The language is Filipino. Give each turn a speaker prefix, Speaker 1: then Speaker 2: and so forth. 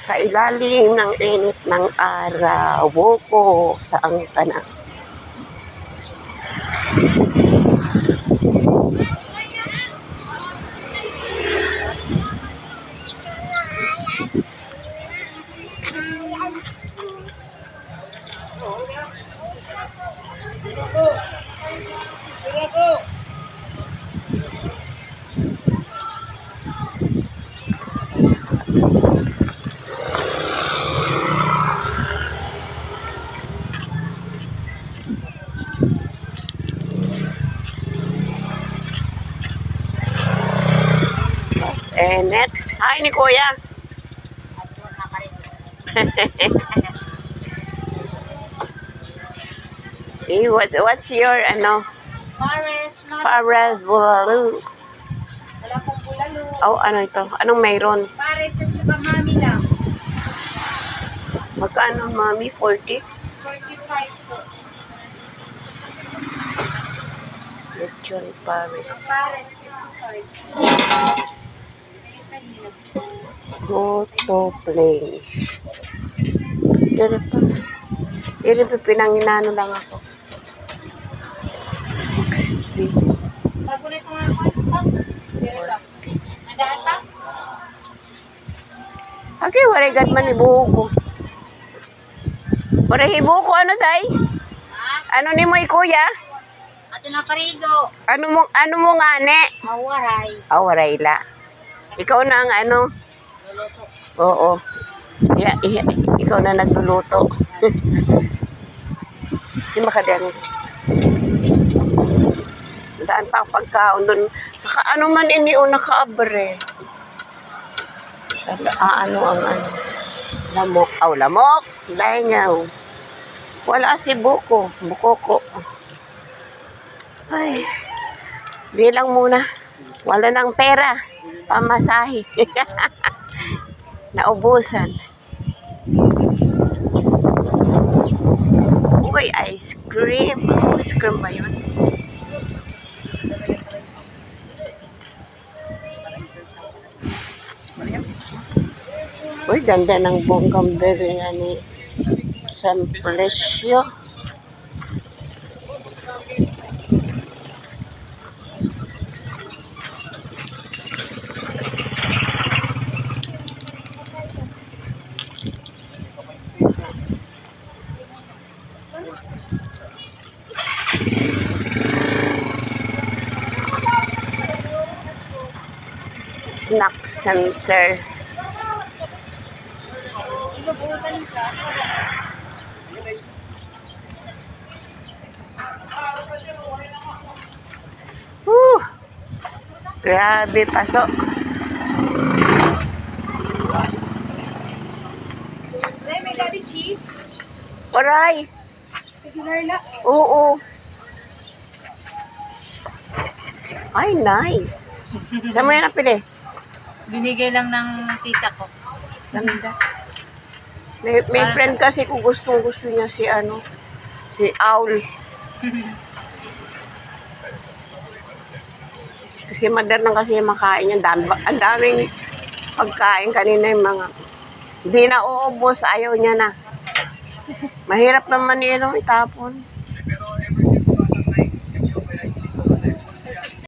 Speaker 1: Sa ilalim ng init ng araw, buko, saan ka na? Enet. Hi ni Kuya. What's your ano? Pares bulalo.
Speaker 2: Wala pong bulalo.
Speaker 1: Oh, ano ito? Anong mayroon?
Speaker 2: Pares at saka mami lang.
Speaker 1: Magkano, mami? 40?
Speaker 2: 45 po.
Speaker 1: Lechon Pares.
Speaker 2: Ang pares, 55.
Speaker 1: Go to play. Dito pa pinanginano lang ako. 60.
Speaker 2: Bago na ito nga ako. Dito lang. Andaan pa?
Speaker 1: Okay, warigat man ibuko. Waray ibuko, ano day?
Speaker 2: Ha?
Speaker 1: Ano ni mo kuya?
Speaker 2: Ato na karigo.
Speaker 1: Ano mo nga ne?
Speaker 2: Awaray.
Speaker 1: Oh, waray la. Ikaw na ang ano?
Speaker 2: Luluto.
Speaker 1: Oo. Ikaw na nagluluto. Hindi makadami. Daan pa ang pagkaon doon. Ano man iniyo nakaabre. Ano ang ano? Lamok. Aw, lamok. Langaw. Wala si buko. Bukoko. Ay. Di lang muna. Wala nang pera. Pamasahe. Naubusan. Uy, ice cream. Ice cream ba yun? Uy, ganda ng bonggang beri ni San Presyo. Snack center.
Speaker 2: Ibabutan ka.
Speaker 1: Grabe, paso.
Speaker 2: May daddy cheese.
Speaker 1: Aray.
Speaker 2: Regular la.
Speaker 1: Oo. Ay, nice. Saan mo yan napili?
Speaker 2: Binigay lang ng tita ko.
Speaker 1: Ganda. May friend kasi kung gusto niya si ano, si Owl. Kasi madar lang kasi yung makain niya. Ang daming pagkain kanina yung mga hindi na uubos, ayaw niya na. Mahirap naman yun itapon.